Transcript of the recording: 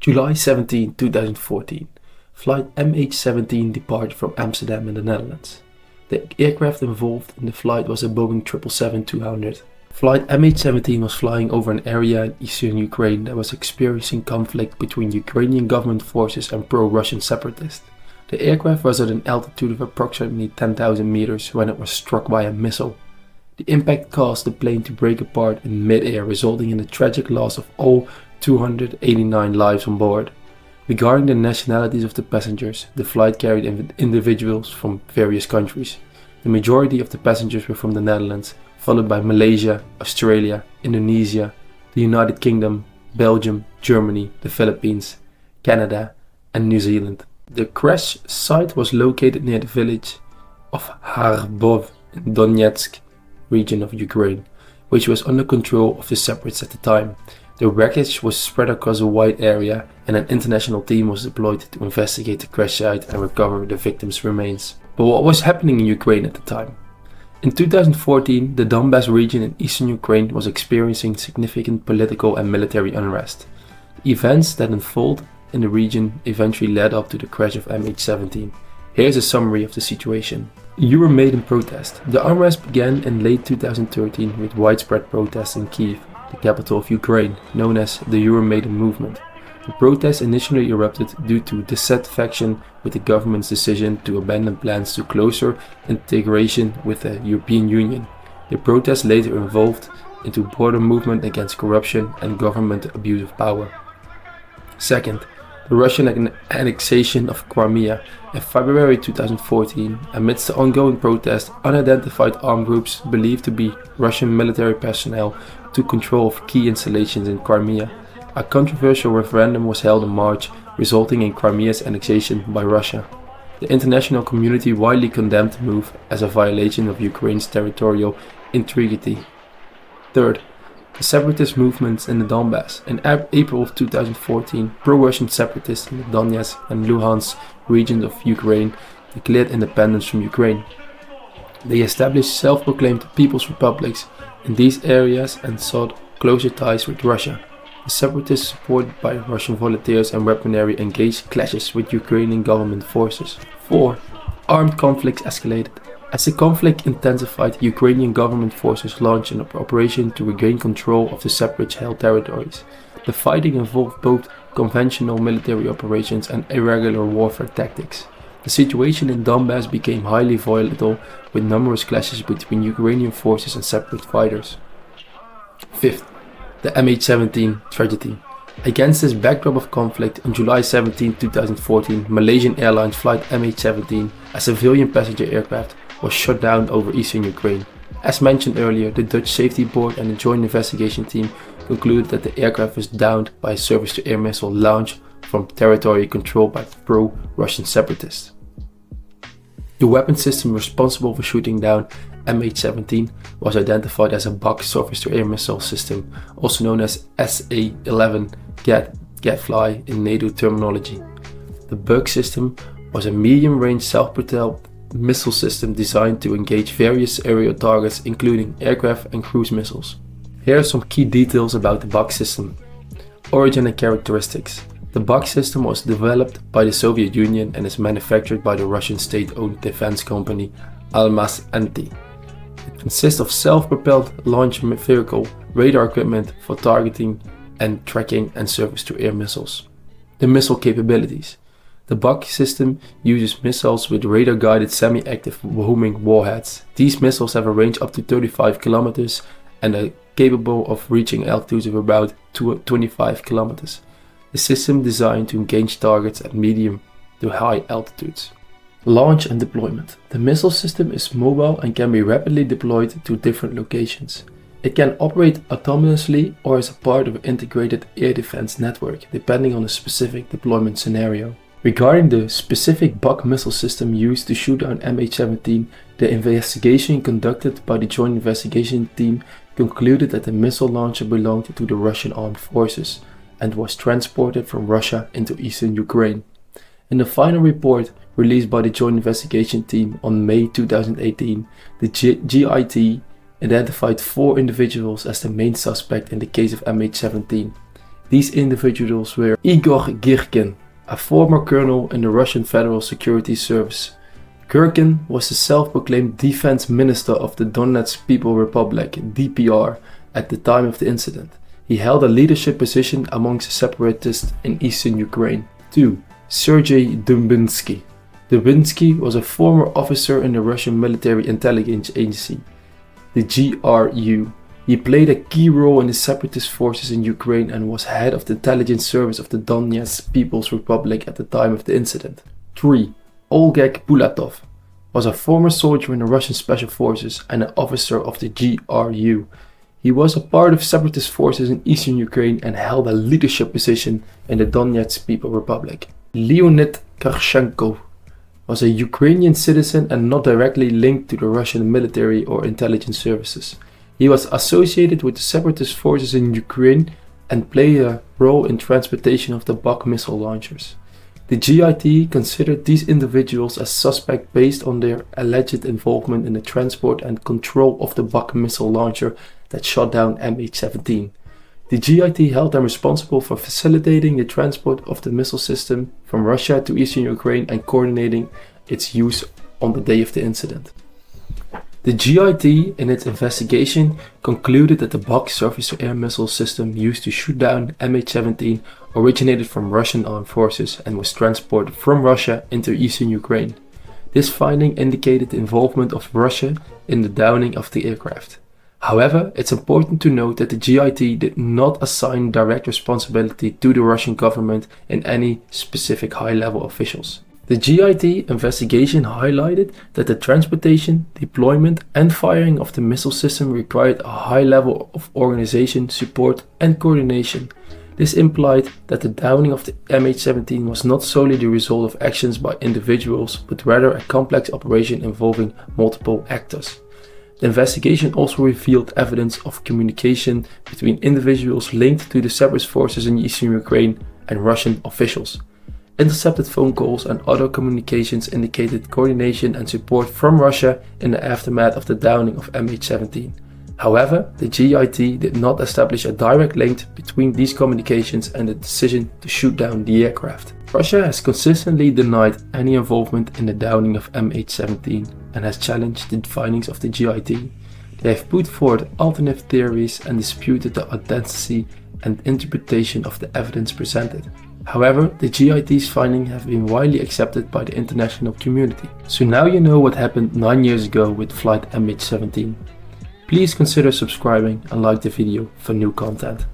July 17, 2014. Flight MH17 departed from Amsterdam in the Netherlands. The aircraft involved in the flight was a Boeing 777-200. Flight MH17 was flying over an area in eastern Ukraine that was experiencing conflict between Ukrainian government forces and pro-Russian separatists. The aircraft was at an altitude of approximately 10,000 meters when it was struck by a missile. The impact caused the plane to break apart in mid-air, resulting in the tragic loss of all 289 lives on board. Regarding the nationalities of the passengers, the flight carried individuals from various countries. The majority of the passengers were from the Netherlands, followed by Malaysia, Australia, Indonesia, the United Kingdom, Belgium, Germany, the Philippines, Canada, and New Zealand. The crash site was located near the village of Harbov in Donetsk region of Ukraine, which was under control of the separatists at the time. The wreckage was spread across a wide area, and an international team was deployed to investigate the crash site and recover the victims' remains. But what was happening in Ukraine at the time? In 2014, the Donbas region in eastern Ukraine was experiencing significant political and military unrest. Events that unfolded in the region eventually led up to the crash of MH17. Here's a summary of the situation. Euromaidan protest. The unrest began in late 2013 with widespread protests in Kyiv, the capital of Ukraine, known as the Euromaidan movement. The protests initially erupted due to dissatisfaction with the government's decision to abandon plans to closer integration with the European Union. The protests later evolved into a border movement against corruption and government abuse of power. Second, the Russian annexation of Crimea. In February 2014, amidst the ongoing protest, unidentified armed groups believed to be Russian military personnel took control of key installations in Crimea. A controversial referendum was held in March, resulting in Crimea's annexation by Russia. The international community widely condemned the move as a violation of Ukraine's territorial integrity. Third, the separatist movements in the Donbas. In April of 2014, pro-Russian separatists in the Donetsk and Luhansk regions of Ukraine declared independence from Ukraine. They established self-proclaimed people's republics in these areas and sought closer ties with Russia. The separatists, supported by Russian volunteers and weaponry, engaged clashes with Ukrainian government forces. 4. Armed conflicts escalated. As the conflict intensified, Ukrainian government forces launched an operation to regain control of the separatist-held territories. The fighting involved both conventional military operations and irregular warfare tactics. The situation in Donbas became highly volatile, with numerous clashes between Ukrainian forces and separate fighters. 5th, the MH17 tragedy. Against this backdrop of conflict, on July 17, 2014, Malaysian Airlines Flight MH17, a civilian passenger aircraft, was shot down over eastern Ukraine. As mentioned earlier, the Dutch Safety Board and the Joint Investigation Team concluded that the aircraft was downed by a surface-to-air missile launched from territory controlled by pro-Russian separatists. The weapon system responsible for shooting down MH17 was identified as a Buk surface-to-air missile system, also known as SA-11 Gadfly in NATO terminology. The Buk system was a medium-range self-propelled missile system designed to engage various aerial targets, including aircraft and cruise missiles. Here are some key details about the Buk system. Origin and characteristics. The Buk system was developed by the Soviet Union and is manufactured by the Russian state-owned defense company Almaz-Antey. It consists of self-propelled launch vehicle, radar equipment for targeting and tracking, and surface-to-air missiles. The missile capabilities. The Buk system uses missiles with radar-guided semi-active homing warheads. These missiles have a range up to 35 kilometers and are capable of reaching altitudes of about 25 kilometers. The system designed to engage targets at medium to high altitudes. Launch and deployment. The missile system is mobile and can be rapidly deployed to different locations. It can operate autonomously or as a part of an integrated air defense network, depending on the specific deployment scenario. Regarding the specific Buk missile system used to shoot down MH17, the investigation conducted by the Joint Investigation Team concluded that the missile launcher belonged to the Russian armed forces and was transported from Russia into eastern Ukraine. In the final report released by the Joint Investigation Team on May 2018, the GIT identified 4 individuals as the main suspect in the case of MH17. These individuals were Igor Girkin, a former colonel in the Russian Federal Security Service. Girkin was the self-proclaimed defense minister of the Donetsk People Republic, DPR, at the time of the incident. He held a leadership position amongst the separatists in eastern Ukraine. 2. Sergei Dubinsky. Dubinsky was a former officer in the Russian military intelligence agency, the GRU. He played a key role in the separatist forces in Ukraine and was head of the intelligence service of the Donetsk People's Republic at the time of the incident. 3. Oleg Bulatov was a former soldier in the Russian Special Forces and an officer of the GRU. He was a part of separatist forces in eastern Ukraine and held a leadership position in the Donetsk People's Republic. Leonid Karchenko was a Ukrainian citizen and not directly linked to the Russian military or intelligence services. He was associated with the separatist forces in Ukraine and played a role in transportation of the Buk missile launchers. The GIT considered these individuals as suspect based on their alleged involvement in the transport and control of the Buk missile launcher that shot down MH17. The GIT held them responsible for facilitating the transport of the missile system from Russia to eastern Ukraine and coordinating its use on the day of the incident. The GIT, in its investigation, concluded that the Buk surface-to-air missile system used to shoot down MH17 originated from Russian armed forces and was transported from Russia into eastern Ukraine. This finding indicated the involvement of Russia in the downing of the aircraft. However, it's important to note that the GIT did not assign direct responsibility to the Russian government and any specific high-level officials. The GIT investigation highlighted that the transportation, deployment and firing of the missile system required a high level of organization, support and coordination. This implied that the downing of the MH17 was not solely the result of actions by individuals, but rather a complex operation involving multiple actors. The investigation also revealed evidence of communication between individuals linked to the separatist forces in eastern Ukraine and Russian officials. Intercepted phone calls and other communications indicated coordination and support from Russia in the aftermath of the downing of MH17. However, the GIT did not establish a direct link between these communications and the decision to shoot down the aircraft. Russia has consistently denied any involvement in the downing of MH17 and has challenged the findings of the GIT. They have put forward alternative theories and disputed the authenticity and interpretation of the evidence presented. However, the GIT's findings have been widely accepted by the international community. So now you know what happened 9 years ago with flight MH17. Please consider subscribing and like the video for new content.